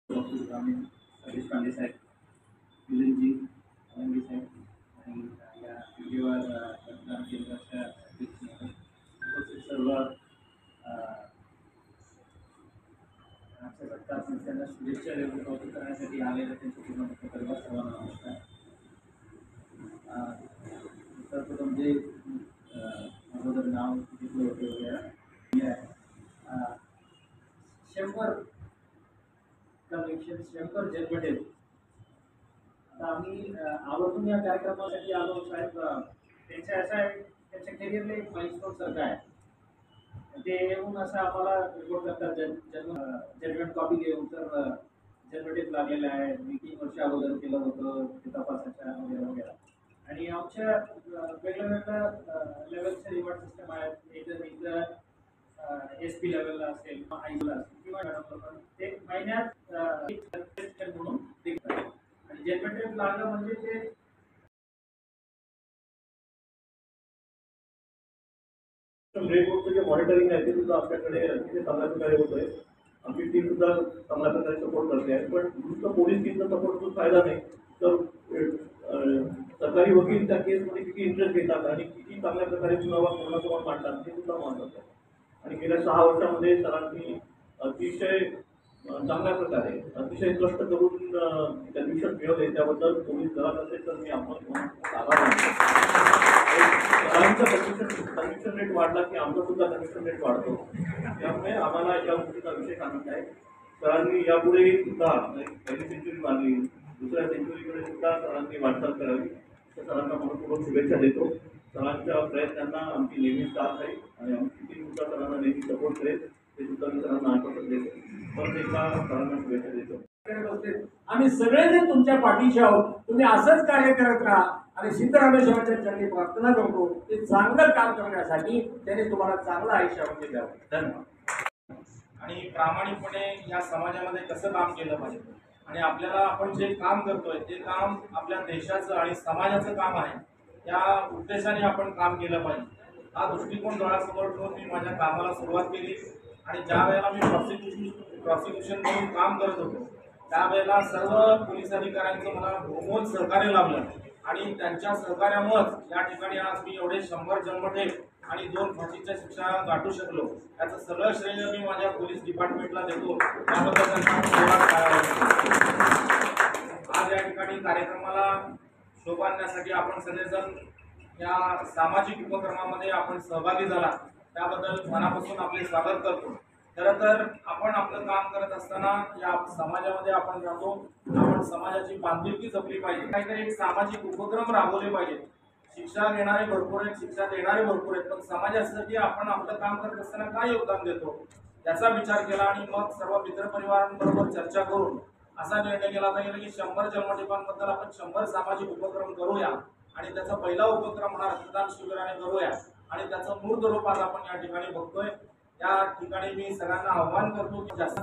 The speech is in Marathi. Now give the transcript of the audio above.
ग्रामीण सतीश पांडे साहेब, मिलिंदजी वांगे साहेब आणि या व्हिडिओवर मतदान केंद्राच्या उपस्थित सर्व आमच्या सत्ता संस्थांना शुभेच्छा कौतुक करण्यासाठी आलेल्या त्यांच्या पूर्ण परिवार सर्वांना नमस्कार. सर्वप्रथम जे अगोदर नाव घेतलं होतं वगैरे 100 कनेक्शन 100 जन्मठेप. आता आम्ही आवर्जून या कार्यक्रमासाठी आलो साहेब. त्यांच्या असं आहे, त्यांच्या करिअरला एक माइलस्टोन सारखं आहे. ते येऊन असं आम्हाला रिपोर्ट करतात जजमेंट कॉपी घेऊन तर जन्मठेप लागलेला आहे, मी 3 वर्ष अगोदर केलं होतं ते तपासाच्या वगैरे वगैरे. आणि आमच्या वेगळ्या वेगळ्या लेवलचे रिवॉर्ड सिस्टम आहेत. एकदा SP लेवलला असेल, आयला असेल किंवा मॅडमला ते महिन्यात म्हणून आणि जन्मठेप लागलं म्हणजे ते रेटवरचं जे मॉनिटरिंग आहे ते सुद्धा आपल्याकडे अतिशय चांगल्या प्रकारे होत आहे. आमची टीम सुद्धा चांगल्या प्रकारे सपोर्ट करते आहे. पण नुसतं पोलीस टीमचा सपोर्टचा फायदा नाही, तर सरकारी वकील त्या केसमध्ये किती इंटरेस्ट घेतात आणि किती चांगल्या प्रकारे पुरावा पूर्णत्वास मांडतात हे सुद्धा महत्त्वाचं आहे. आणि गेल्या 6 वर्षामध्ये सरांनी अतिशय चांगल्या प्रकारे अतिशय कष्ट करून कमिशन मिळवले, त्याबद्दल पोलीस दलात असेल तर मी आपण आभार मानतो. कमिशन रेट वाढला की आमचा सुद्धा कमिशन रेट वाढतो, त्यामुळे आम्हाला या गोष्टीचा विशेष आनंद आहे. सरांनी यापुढे सुद्धा पहिली सेंचुरी मारली, दुसऱ्या सेंचुरीकडे सुद्धा सरांनी वाटचाल करावी, तर सरांना मनपूर्वक शुभेच्छा देतो. सरांच्या प्रयत्नांना आमची नेहमी साथ आहे आणि आमची टीम सुद्धा सरांना नेहमी सपोर्ट करेल, ते सुद्धा मी सरांना आश्वासन देतो. परत एकदा सरांना शुभेच्छा देतो. आम्ही सगळे जे तुमच्या पाठीशी आहोत, तुम्ही असंच कार्य करत राहा आणि सिद्धरामेश्वराच्या चरणी प्रार्थना करतो ते चांगलं काम करण्यासाठी त्याने तुम्हाला चांगलं आयुष्यामध्ये द्यावं. धन्यवाद. आणि प्रामाणिकपणे या समाजामध्ये कसं काम केलं पाहिजे आणि आपल्याला आपण जे काम करतोय ते काम आपल्या देशाचं आणि समाजाचं काम आहे, या उद्देशाने आपण काम केलं पाहिजे. हा दृष्टिकोन डोळ्यासमोर ठेवून मी माझ्या कामाला सुरुवात केली. आणि ज्या वेळेला मी प्रॉसिक्युशन म्हणून काम करत होतो त्यावेळेला सर्व पोलीस अधिकाऱ्यांचं मला बहुमोल सहकार्य लाभलं आणि त्यांच्या सहकार्यामुळेच या ठिकाणी आज मी एवढे 100 जन्मठेप आणि 2 फाशीच्या शिक्षा गाठू शकलो. याचं सगळं श्रेय मी माझ्या पोलीस डिपार्टमेंटला देतो. त्याबद्दल आज या ठिकाणी कार्यक्रमाला शोभा आणण्यासाठी आपण सगळेजण या सामाजिक उपक्रमामध्ये आपण सहभागी झाला, त्याबद्दल मनापासून आपले स्वागत करतो. खरं तर आपण आपलं काम करत असताना या समाजामध्ये आपण राहतो, आपण समाजाची बांधिलकी जपली पाहिजे, काहीतरी एक सामाजिक उपक्रम राबवले पाहिजेत. शिक्षा घेणारे भरपूर आहेत, शिक्षा देणारे भरपूर आहेत, पण समाजासाठी आपण आपलं काम करत असताना काय योगदान देतो याचा विचार केला आणि मग सर्व मित्रपरिवारांबरोबर चर्चा करून असा निर्णय केला की 100 जन्मठेपांबद्दल आपण 100 सामाजिक उपक्रम करूया आणि त्याचा पहिला उपक्रम म्हणा रक्तदान शिबिराने करूया आणि त्याचं मूर्त रूप आज आपण या ठिकाणी बघतोय. या ठिकाणी मी सगळ्यांना आव्हान करतो की जास्त